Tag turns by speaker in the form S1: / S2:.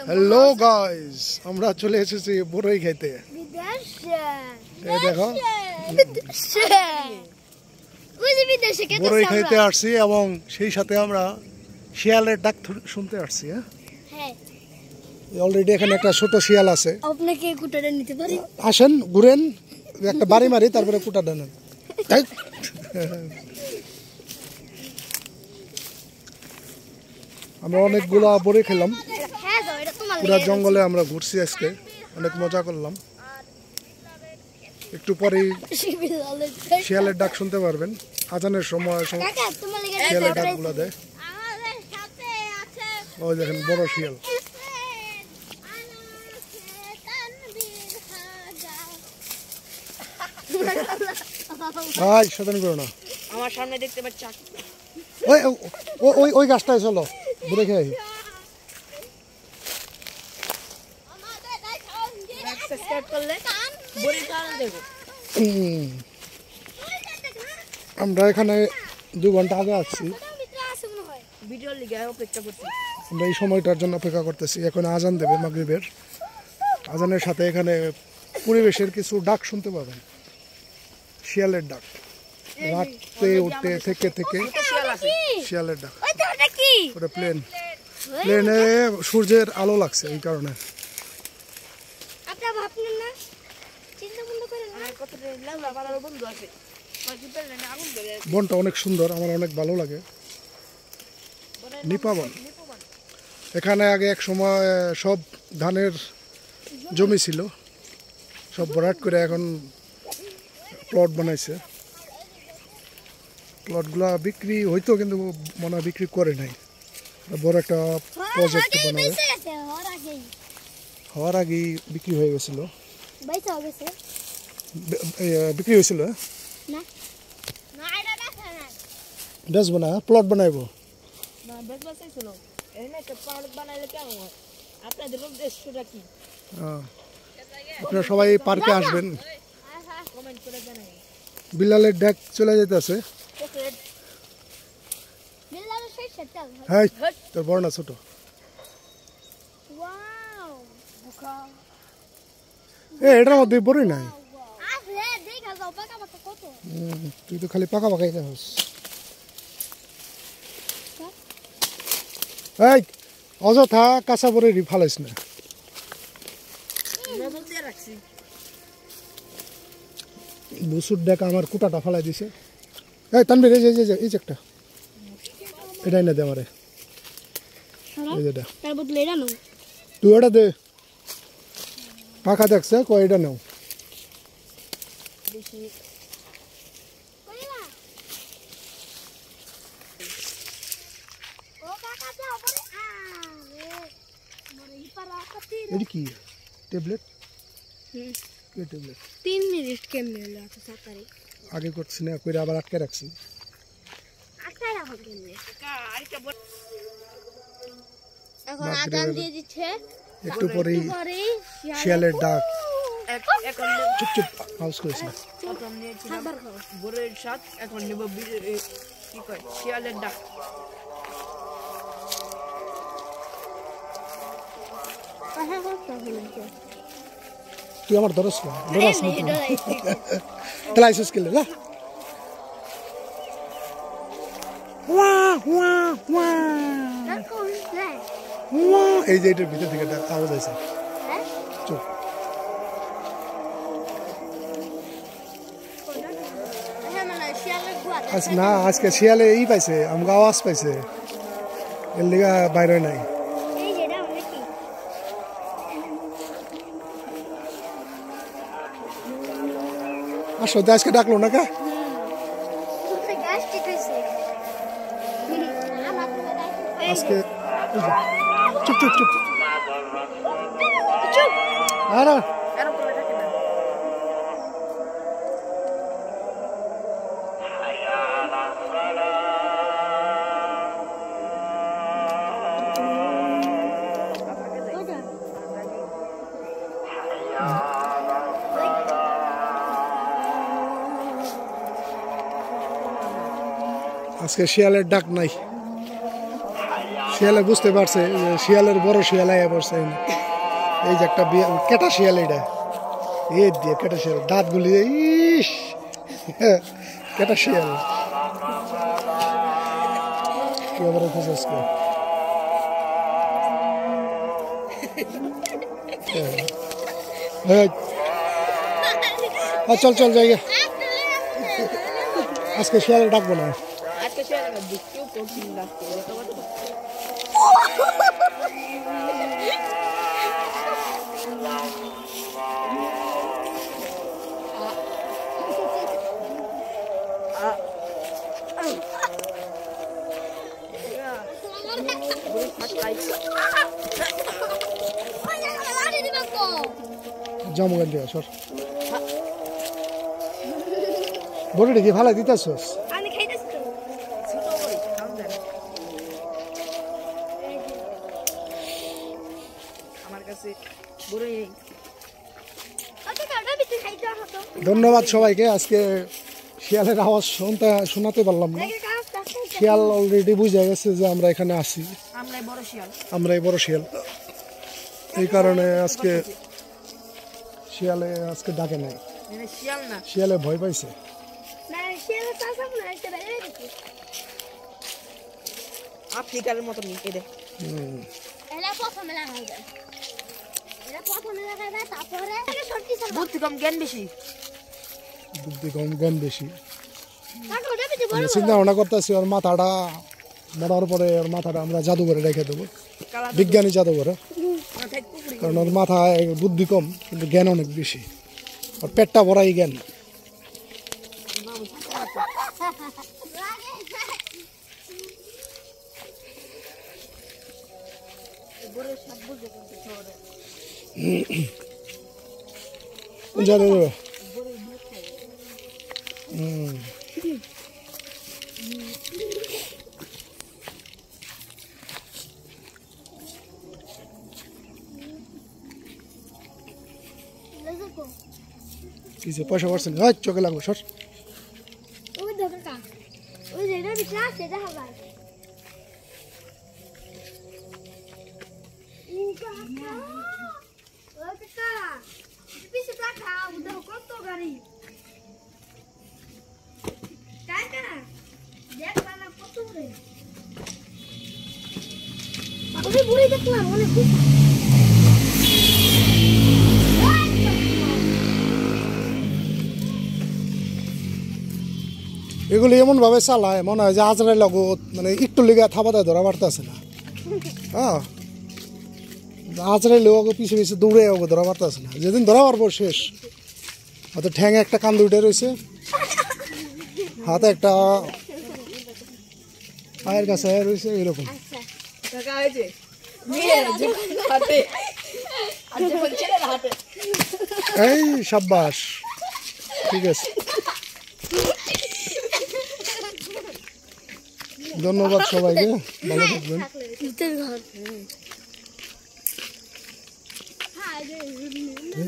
S1: Hello guys, আমরা চলে এসেছি বড়ই খাইতে। এই দেখো বড়ই খাইতে আসছি এবং সেই সাথে আমরা শিয়ালের ডাক শুনতে আসছি। হ্যাঁ, অলরেডি এখানে একটা ছোট শিয়াল আছে।
S2: আপনাকে কুটাটা নিতে পারি?
S1: আসেন, ঘুরেন, একটা বাড়ি মারি, তারপরে কুটাটা নেন। আমরা অনেকগুলা বড়ি খেলাম, পুরা জঙ্গলে আমরা ঘুরছি আজকে, অনেক মজা করলাম। একটু পরেই শিয়ালের ডাক শুনতে পারবেন, আজানের সময় শিয়ালের ডাক গুলা দেয়। ওই দেখেন বড় শিয়াল। ভাই শয়তানি করো না,
S2: আমার সামনে দেখতে পাচ্ছ
S1: ওই ওই ওই গাছটায় চলো, ঘুরে খেয়ে। আমরা এখানে 2 ঘন্টা আগে আসছি, আমরা এই সময়টার জন্য অপেক্ষা করতেছি। এখন আজান দেবে মাগরিবের, আজানের সাথে এখানে পরিবেশের কিছু ডাক শুনতে পাবেন, শিয়ালের ডাক। রাতে উঠতে থেকে থেকে শিয়ালের ডাক। ওটা প্লেনে সূর্যের আলো লাগছে, এই কারণে। বনটা অনেক সুন্দর, আমার অনেক ভালো লাগে। নিপা বন। এখানে আগে এক সময় সব ধানের জমি ছিল, সব ভরাট করে এখন প্লট বানাইছে। প্লটগুলা বিক্রি হইতো, কিন্তু মনে হয় বিক্রি করে নাই। বড় একটা প্রজেক্ট বানাবে, হওয়ার আগেই বিক্রি হয়ে গেছিল। বিক্রি হয়েছিল, বেচবো না, প্লট বানাইবো। আপনারা সবাই পার্কে আসবেন। বিলালের ডাক চলে যেতেছে। হ্যাঁ, তোর বড় না ছোট? এটার মধ্যে বড়ই নাই, তুই তো খালি পাকা পাকাই যাস। এই অযথা কাঁচা বড়ি ফালাইস না। বসুর ডাক আমার কুটাটা ফালাই দিছে। এই তানবীর, এই যে এই যে একটা, এটাই না দে আমারে, এই যেটা তুই ওটা দে। পাখা দেখছে, কয় এটা নাও। এটা কি ট্যাবলেট? কি ট্যাবলেট?
S2: 3 মিনিট কেমনে হলো এত তাড়াতাড়ি?
S1: আগে করছি না, কইরা আবার আটকে রাখছি।
S2: আটকে রাখো কেমনে? এখন আজান দিয়ে দিচ্ছে,
S1: একটু পরেই শিয়ালের ডাক। চুপ চুপ, হাউস করিস না।
S2: প্রথম নিয়েছিলাম বড়ের স্বাদ, এখন নেব কি কয় শিয়ালের ডাক।
S1: তুই আমার ধরস না, ধরাস না তাহলে আইসিস কেলে না। এই যে এটার ভিতর থেকে আওয়াজ আছে। চুপ। না, আজকে শিয়ালে ই পাইছে, আমাকে আওয়াজ পাইছে, এর লিগা বাইরে নাই। আসো, আজকে ডাকলো না কে? আজকে চুপ চুপ চুপ। আরে আজকে শিয়ালের ডাক নাই। শিয়ালে বুঝতে পারছে যে শিয়ালের বড় শিয়াল আয়া পড়ছে এই যে একটা কেটা শিয়াল, এটা এই দিয়ে কেটা শিয়াল দাঁতগুলি ইস কেটা শিয়াল কি আবার রেখেছে আজকে। চল চল জায়গা, আজকে শিয়ালে ডাকবো না।
S2: আজকে শেয়ার না দুটো কঠিন লাগছে
S1: জমগান দিয়া সর বড়ি কি ভালো দিতেছস?
S3: আমি খাইতেছি তো।
S2: ছোট বড়ি খাও দেন আমার কাছে বড়ই নেই।
S3: আচ্ছা কাটা বিতে খাইতে হতো।
S1: ধন্যবাদ সবাইকে। আজকে শিয়ালের আওয়াজ শোনাতে পারলাম না।
S3: দেখে কাজ করতে।
S1: শিয়াল অলরেডি বুঝে গেছে যে আমরা এখানে আছি,
S2: আমরাই বড় শিয়াল।
S1: আমরাই বড় শিয়াল। এই কারণে আজকে শিয়ালে আজকে ডাকে নাই,
S2: মানে শিয়াল না,
S1: শিয়ালে ভয় পাইছে।
S3: না শিয়াল চাচা না একটা বেরে দিছি।
S2: আফ্রিকার মতো নিকে দে।
S3: এলা প্রথমে লাগাই দেয়। এলা প্রথমে লাগাই দেয় তারপরে সরটি চালা।
S2: বুদ্ধি কম জ্ঞান বেশি।
S1: বুদ্ধি কম জ্ঞান বেশি।
S3: কাটো ওটা বিতে বড়।
S1: চিন্তা ভাবনা করতেছি ওর মাথাটা মরার পরে ওর মাথাটা আমরা জাদুঘরে রেখে দেবো,
S2: কালা
S1: বিজ্ঞানী জাদুঘরে।
S2: মাথায় কুকুরি।
S1: কারণ ওর মাথায় বুদ্ধি কম কিন্তু জ্ঞান অনেক বেশি, ওর পেটটা ভরাই জ্ঞান।
S2: বড় সব বুঝে কিন্তু ছোড়ে।
S1: জানো
S3: দেখো।
S1: কিছু পয়সা পাচ্ছেন চোখে লাগলো সর।
S3: ওই দেখো কা। ওই যেটা বিতে আছে এটা হবে। ইনকা কা। ওই কা। পিছে টাকা উদর কত গাড়ি। কাকা দেখ বানা কত রে। ওই বুড়ি দেখলাম অনেক খুব।
S1: এগুলি এমন ভাবে চালায় মনে হয় যে আজরের লগত মানে একটু লিগা থাবাতে ধরা পারতেছে না। হ্যাঁ আজরের লোক পিছে পিছে দৌড়ে ওকে ধরা পারতেছে না। যেদিন ধরা পারবো শেষ। হয়তো ঠ্যাঙে একটা কান উঠে রয়েছে, হাতে একটা পায়ের কাছে রয়েছে এরকম।
S3: আচ্ছা
S2: কাকা হয়েছে মেয়ের হাতে আর যখন ছেলের হাতে।
S1: এই সাব্বাস, ঠিক আছে, ধন্যবাদ সবাইকে, ভালো থাকবেন।
S3: ভূতের ঘর। হ্যাঁ